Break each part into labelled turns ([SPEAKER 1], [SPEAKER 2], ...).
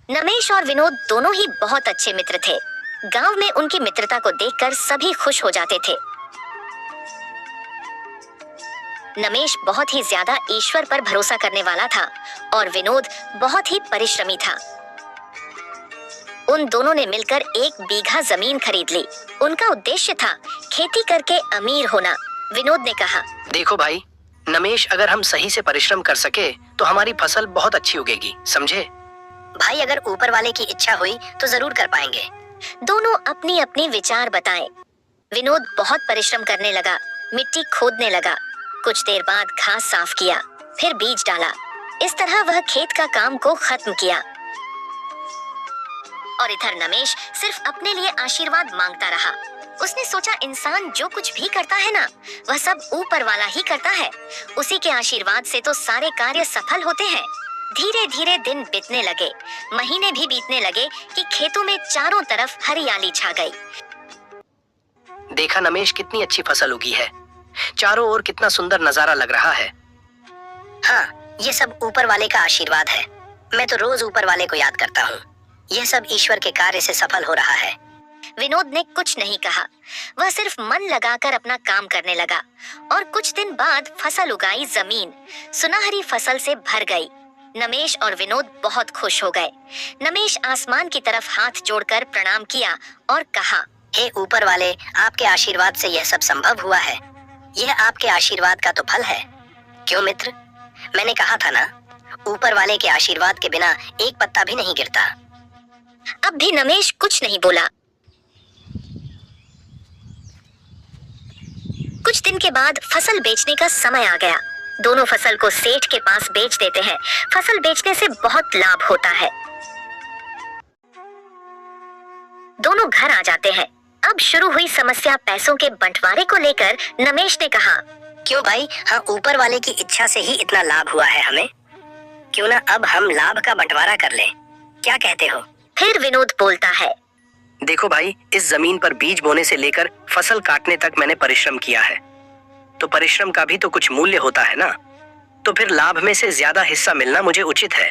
[SPEAKER 1] नमेश और विनोद दोनों ही बहुत अच्छे मित्र थे। गांव में उनकी मित्रता को देखकर सभी खुश हो जाते थे। नमेश बहुत ही ज्यादा ईश्वर पर भरोसा करने वाला था और विनोद बहुत ही परिश्रमी था। उन दोनों ने मिलकर 1 बीघा जमीन खरीद ली। उनका उद्देश्य था खेती करके अमीर होना। विनोद ने कहा,
[SPEAKER 2] देखो भाई नमेश, अगर हम सही से परिश्रम कर सके तो हमारी फसल बहुत अच्छी उगेगी, समझे?
[SPEAKER 3] भाई अगर ऊपर वाले की इच्छा हुई तो जरूर कर पाएंगे।
[SPEAKER 1] दोनों अपनी अपनी विचार बताएं। विनोद बहुत परिश्रम करने लगा, मिट्टी खोदने लगा। कुछ देर बाद घास साफ किया, फिर बीज डाला। इस तरह वह खेत का काम को खत्म किया। और इधर नमेश सिर्फ अपने लिए आशीर्वाद मांगता रहा। उसने सोचा इंसान जो कुछ भी करता है ना, वह सब ऊपर वाला ही करता है। उसी के आशीर्वाद से तो सारे कार्य सफल होते हैं। धीरे धीरे दिन बीतने लगे, महीने भी बीतने लगे कि खेतों में चारों तरफ हरियाली छा गई।
[SPEAKER 2] देखा नमेश, कितनी अच्छी फसल उगी है। चारों ओर कितना सुंदर नजारा लग रहा है।
[SPEAKER 3] हाँ, ये सब ऊपर वाले का आशीर्वाद है। मैं तो रोज ऊपर वाले को याद करता हूँ। यह सब ईश्वर के कार्य से सफल हो रहा है।
[SPEAKER 1] विनोद ने कुछ नहीं कहा। वह सिर्फ मन लगाकर अपना काम करने लगा और कुछ दिन बाद फसल उगाई जमीन सुनहरी फसल से भर गई। नमेश और विनोद बहुत खुश हो गए। नमेश आसमान की तरफ हाथ जोड़कर प्रणाम किया और कहा,
[SPEAKER 3] हे ऊपर वाले, आपके आशीर्वाद से यह सब संभव हुआ है। यह आपके आशीर्वाद का तो फल है। क्यों मित्र, मैंने कहा था ना, ऊपर वाले के आशीर्वाद के बिना एक पत्ता भी नहीं गिरता।
[SPEAKER 1] अब भी नमेश कुछ नहीं बोला। कुछ दिन के बाद फसल बेचने का समय आ गया। दोनों फसल को सेठ के पास बेच देते हैं। फसल बेचने से बहुत लाभ होता है। दोनों घर आ जाते हैं। अब शुरू हुई समस्या पैसों के बंटवारे को लेकर। नमेश ने कहा,
[SPEAKER 3] क्यों भाई, हाँ ऊपर वाले की इच्छा से ही इतना लाभ हुआ है हमें। क्यों ना अब हम लाभ का बंटवारा कर लें, क्या कहते हो?
[SPEAKER 1] फिर विनोद बोलता है,
[SPEAKER 2] देखो भाई, इस जमीन पर बीज बोने से लेकर फसल काटने तक मैंने परिश्रम किया है, तो परिश्रम का भी तो कुछ मूल्य होता है ना। तो फिर लाभ में से ज्यादा हिस्सा मिलना मुझे उचित है।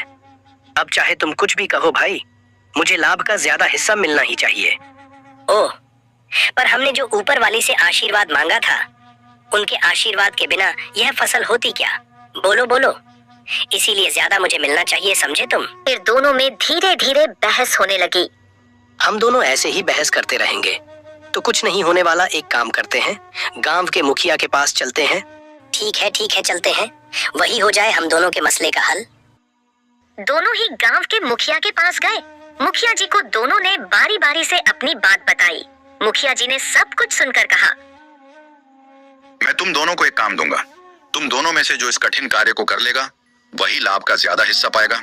[SPEAKER 2] अब चाहे तुम कुछ भी कहो भाई, मुझे लाभ का ज्यादा हिस्सा मिलना ही चाहिए।
[SPEAKER 3] ओह, पर हमने जो ऊपर वाली से आशीर्वाद मांगा था, उनके आशीर्वाद के बिना यह फसल होती क्या? बोलो बोलो, इसीलिए ज्यादा मुझे मिलना चाहिए, समझे तुम?
[SPEAKER 1] फिर दोनों में धीरे धीरे बहस होने लगी।
[SPEAKER 2] हम दोनों ऐसे ही बहस करते रहेंगे तो कुछ नहीं होने वाला। एक काम करते हैं, गांव के मुखिया के पास चलते हैं।
[SPEAKER 3] ठीक है, चलते हैं। वही हो जाए हम दोनों के मसले का हल।
[SPEAKER 1] दोनों ही गांव के मुखिया के पास गए। मुखिया जी को दोनों ने बारी बारी से अपनी बात बताई। मुखिया जी ने सब कुछ सुनकर कहा,
[SPEAKER 4] मैं तुम दोनों को एक काम दूंगा। तुम दोनों में से जो इस कठिन कार्य को कर लेगा, वही लाभ का ज्यादा हिस्सा पाएगा।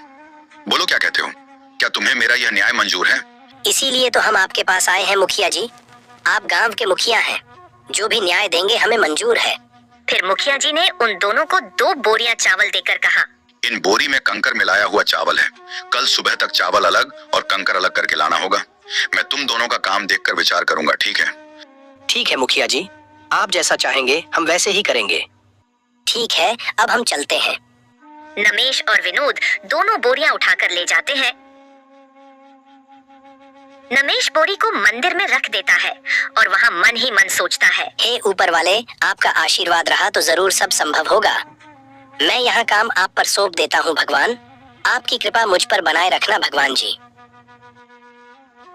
[SPEAKER 4] बोलो क्या कहते हो? क्या तुम्हें मेरा यह न्याय मंजूर है?
[SPEAKER 3] इसीलिए तो हम आपके पास आए हैं मुखिया जी। आप गांव के मुखिया हैं, जो भी न्याय देंगे हमें मंजूर है।
[SPEAKER 1] फिर मुखिया जी ने उन दोनों को 2 बोरियां चावल देकर कहा,
[SPEAKER 4] इन बोरी में कंकर मिलाया हुआ चावल है। कल सुबह तक चावल अलग और कंकर अलग करके लाना होगा। मैं तुम दोनों का काम देखकर विचार करूंगा, ठीक है?
[SPEAKER 2] ठीक है मुखिया जी, आप जैसा चाहेंगे हम वैसे ही करेंगे।
[SPEAKER 3] ठीक है, अब हम चलते हैं।
[SPEAKER 1] नमेश और विनोद दोनों बोरियां उठाकर ले जाते हैं। नमेश बोरी को मंदिर में रख देता है और वहां मन ही मन सोचता है,
[SPEAKER 3] हे ऊपर वाले, आपका आशीर्वाद रहा तो जरूर सब संभव होगा। मैं यहाँ काम आप पर सौंप देता हूँ भगवान। आपकी कृपा मुझ पर बनाए रखना भगवान जी।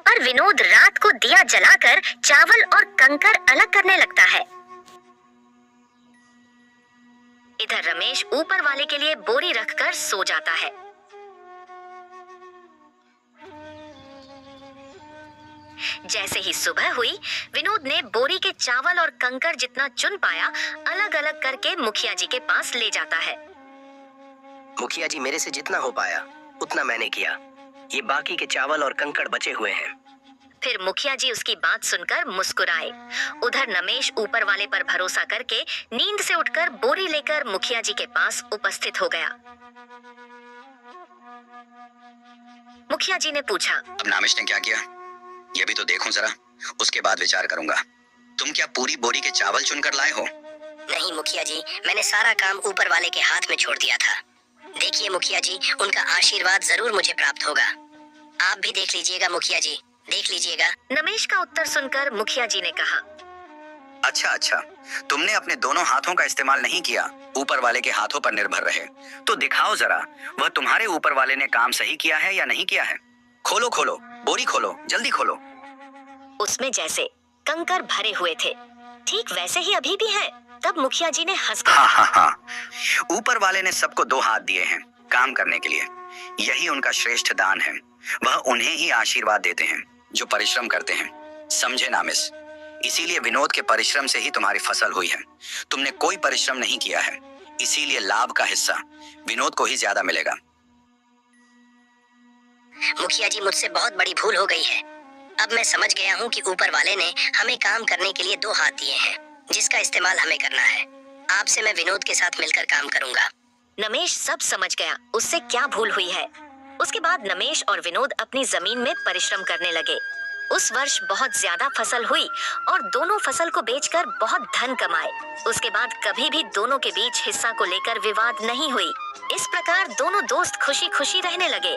[SPEAKER 1] पर विनोद रात को दिया जलाकर चावल और कंकर अलग करने लगता है। इधर रमेश ऊपर वाले के लिए बोरी रखकर सो जाता है। जैसे ही सुबह हुई, विनोद ने बोरी के चावल और कंकर जितना चुन पाया अलग अलग करके मुखिया जी के पास ले जाता है।
[SPEAKER 2] मुखिया जी, मेरे से जितना हो पाया उतना मैंने किया। ये बाकी के चावल और कंकड़ बचे हुए हैं।
[SPEAKER 1] फिर मुखिया जी उसकी बात सुनकर मुस्कुराए। उधर नमेश ऊपर वाले पर भरोसा करके नींद से उठकर बोरी लेकर मुखिया जी के पास उपस्थित हो गया। मुखिया जी ने पूछा,
[SPEAKER 4] अब नामिश ने क्या किया, ये भी तो देखूं जरा, उसके बाद विचार करूंगा। तुम क्या पूरी बोरी के चावल चुनकर लाए हो?
[SPEAKER 3] नहीं मुखिया जी, मैंने सारा काम ऊपर वाले के हाथ में छोड़ दिया था। देखिए मुखिया जी, उनका आशीर्वाद जरूर मुझे प्राप्त होगा। आप भी देख लीजिएगा मुखिया जी, देख लीजिएगा।
[SPEAKER 1] नमेश का उत्तर सुनकर मुखिया जी ने कहा,
[SPEAKER 5] अच्छा अच्छा, तुमने अपने दोनों हाथों का इस्तेमाल नहीं किया, ऊपर वाले के हाथों पर निर्भर रहे। तो दिखाओ जरा, वह तुम्हारे ऊपर वाले ने काम सही किया है या नहीं किया है। खोलो खोलो, बोरी खोलो, जल्दी खोलो।
[SPEAKER 1] उसमें जैसे कंकर भरे हुए थे, ठीक वैसे ही अभी भी है। तब मुखिया जी ने हंसकर
[SPEAKER 5] हाँ हाँ हाँ, ऊपर वाले ने सबको 2 हाथ दिए हैं काम करने के लिए। यही उनका श्रेष्ठ दान है। वह उन्हें ही आशीर्वाद देते हैं जो परिश्रम करते हैं, समझे ना मिस? इसीलिए विनोद के परिश्रम से ही तुम्हारी फसल हुई है। तुमने कोई परिश्रम नहीं किया है, इसीलिए लाभ का हिस्सा विनोद को ही ज्यादा मिलेगा।
[SPEAKER 3] मुखिया जी, मुझसे बहुत बड़ी भूल हो गई है। अब मैं समझ गया हूँ कि ऊपर वाले ने हमें काम करने के लिए 2 हाथ दिए हैं, जिसका इस्तेमाल हमें करना है। आपसे मैं विनोद के साथ मिलकर काम करूंगा।
[SPEAKER 1] नमेश सब समझ गया उससे क्या भूल हुई है। उसके बाद नमेश और विनोद अपनी जमीन में परिश्रम करने लगे। उस वर्ष बहुत ज्यादा फसल हुई और दोनों फसल को बेचकर बहुत धन कमाए। उसके बाद कभी भी दोनों के बीच हिस्सा को लेकर विवाद नहीं हुई। इस प्रकार दोनों दोस्त खुशी खुशी रहने लगे।